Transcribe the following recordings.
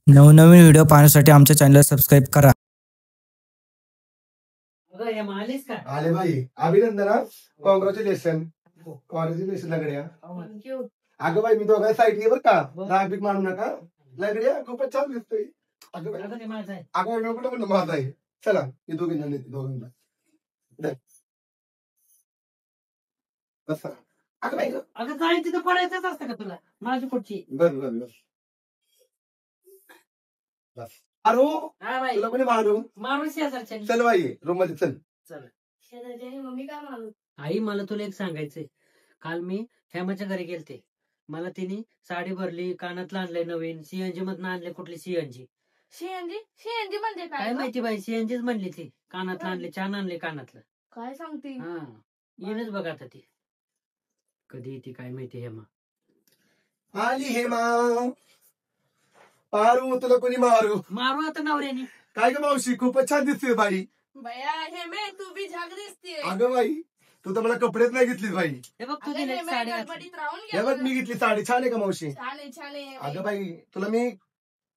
नवनवीन व्हिडिओ पाहण्यासाठी आमच्या चॅनलला सबस्क्राईब करा. आले भाई, अभिनंदन, कॉंग्रॅच्युलेशन. कॉंग्रॅच्युलेशन लगड्या. अगं बाई, मी दोघा साईड बर का, राग मानू नका. लगड्या खूपच छान दिसतोय. अगं कुठं माझा आहे. चला मी दोघींना अगं जाईल तिथं पडायचंच असतं का तुला माझी पुढची. बरं तुला कोणी मारू मारून शेजारच्या. चल बाई, रूम मध्ये चल. मम्मी काय मारू. आई मला तुला एक सांगायचंय. काल मी हेमाच्या घरी गेलते. मला तिने साडी भरली, कानातलं आणलंय नवीन, सीएनजी मधून आणले. कुठली सीएनजी सीएनजी म्हणजे काय माहिती बाई, सीएनजीच म्हणली ती. कानातलं आणले, छान आणले कानातलं. काय सांगते. हा येणच बघा आता ती कधी येते काय माहिती. हेमा आली हेमा. पारू तुला कोणी मारू आता नवऱ्याने. काय ग मावशी, खूपच छान दिसते बाई. बया हेमे तू बी झाग दिसते. अगं बाई, तू तर मला कपडेच नाही घेतलीस बाई. हे बघ तू दिली साडी घातली. हे बघ मी घेतली साडी. छान आहे का मावशी. छान आहे. अगं बाई, तुला मी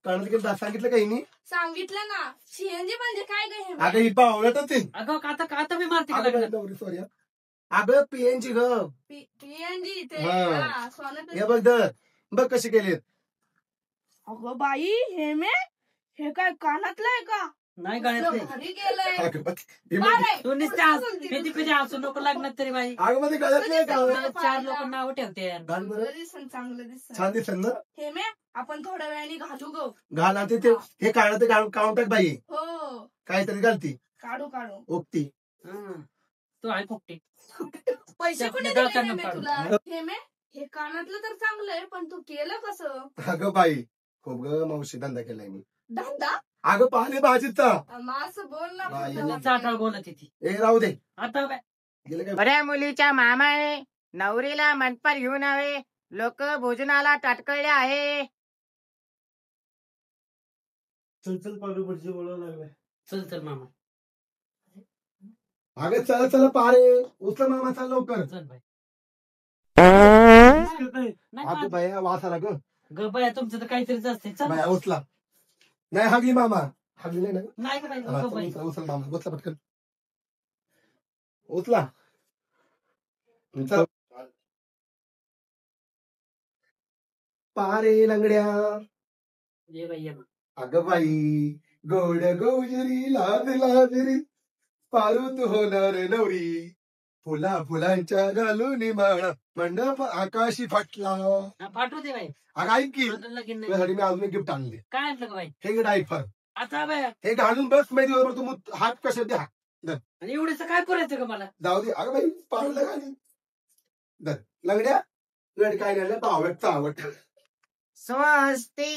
कानात सांगितलं काही नाही. सांगितलं ना. सीएनजी म्हणजे काय ग हेमे. अगं ही पावळ्यातच आहे. अगं आता मी मारते का लग्नात? सॉरी. अगं पीएनजी ग. पीएनजी ते हा. सोनं. हे बघ दर, बघ कशी केली. अगं बाई हेमे हे काय कानातलं आहे का. नाही गाण्यात घरी गेलंय. तू नुसते असू नको लग्नात तरी बाई. अगं मध्ये गळत नाही का. 4 लोक नाव ठेवते. चांगलं दिसन. छान दिसेल ना. हेमे आपण थोड्या वेळाने घालू गो. घाला ते हे काढा काढून टाक बाई. हो काहीतरी घालती काढू ओकती. तू आहे पोपटी. पैसे कुठे त्या दिले हेमे काढून तुला. हेमे हे कानातलं तर चांगलं आहे पण तू केलं कसं. अगं बाई, खूप ग मावशी धंदा केलाय मी. धंदा. अगं पाणी भाजीचा. असं बोल ना. चाटाळ बोलत ती. ए राहू दे. आता गेलं काय. बऱ्या मुलीच्या मामाने नवरीला मंडपात घेऊन यावे. लोक भोजनाला टाटकळले आहे. चल पारू पुढची बोलावं लागलाय. चल मामा. अगं चल पारे उचल मामा, चल लवकर. चल बाई. अगं बाया वास आला ग. ग बाया तुमचं तर काहीतरीच असते. चल बाया उचला. नाही हागली मामा. हागली नाही ना. नाही का बाई, हा, ग बाई. उचल मामा, उचला पटकन. उचला. चल. पारे लंगड्या. ये बाई ये. अगं बाई, गोड गोजरी लाज लाजरी, पारू तू होणार नवरी. फुलांच्या घालून माळा, मंडप आकाशी फाटला. पाठवू दे बाई. अगं ऐक की, लगीन तुझ्यासाठी मी अजून एक गिफ्ट आणले. काय आणलं का बाई. हे घे डायपर. आता बाय हे घालून बस माहिती होतं तू हात कशा द्या. आणि एवढंच काय पुरायचं का मला. जाऊ दे. अगं बाई पाडलं गाडी. लंगड्या तुझ्या काय नाही आवडत. स्वस्ती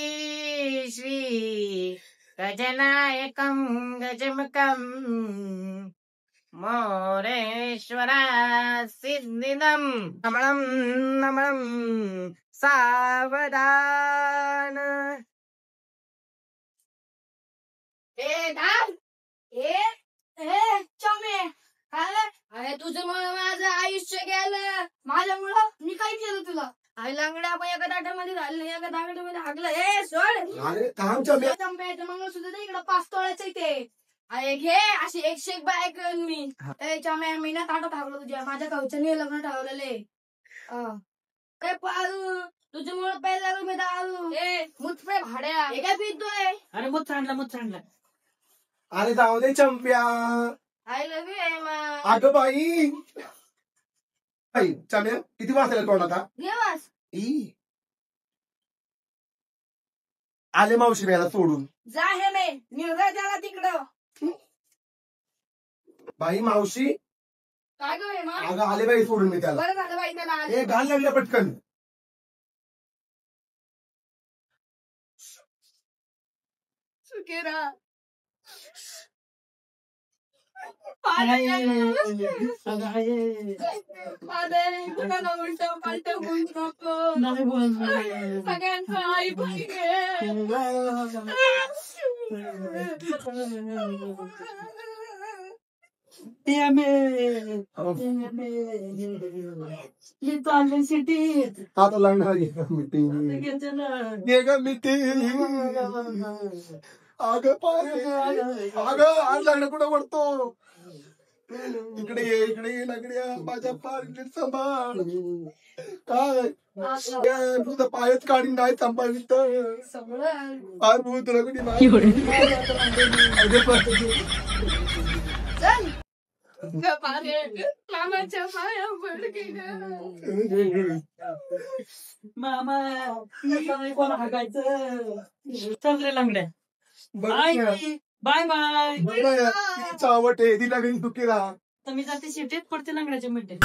श्री गजनायकं गजमुखं मोरेश्वरा सिद्धिदं नमनं नमनं सावधान. अरे तुझ्यामुळे माझं आयुष्य गेलं. माझ्यामुळं मी काय केलं तुला. आई लंगड्या पण एका ताटामध्ये राहिलं, एका ताटामध्ये हागलं. हे सोड. अरे थांबच्या चंप्याचं मंगळसूत्र दे इकडं 5 तोळ्याचं ते. अरे घे अशी 101 बाय करून मी. चम्या मी ना ताटात हागलो तुझ्या. माझ्या कवच्याने लग्न ठरवलेले. पारू तुझ्यामुळे पहिला मी दारू. मुतपे भाड्या हे काय पितोय. अरे मुत सांडला. अरे जाऊ दे चंप्या. I love you. अगं बाई चम्या किती वाजता तोंड आता. घेवास आले मावशी याला सोडून. जा हे मे निर्णय द्याला तिकडं. बाई मावशी. काय ग हेमा. अगं आले बाई सोडून मी त्याला. बरं झालं बाई त्याला आले. हे घाल लागलं पटकन. सुकेरा. उलट पालट बोलू नको. नाही बोल. सगळ्यांचं आई पाहिजे. सिटीत आता लागणार मीटिंग अगं आज लागणं कुठं पडतो इकडे ये लागड्या माझ्या पार सांभाळ काय तुझं पायच काढून नाही सांभाळित फार भूत रगडी मामाच्या पाया पड गेलं. मामा कोणा हाकायचं चल रे लंगड्या बाय बाय बाय चावट आहे ती लागली दुखी राहा तर मी जाते सिटीत पडते लंगड्याच्या मिनिटे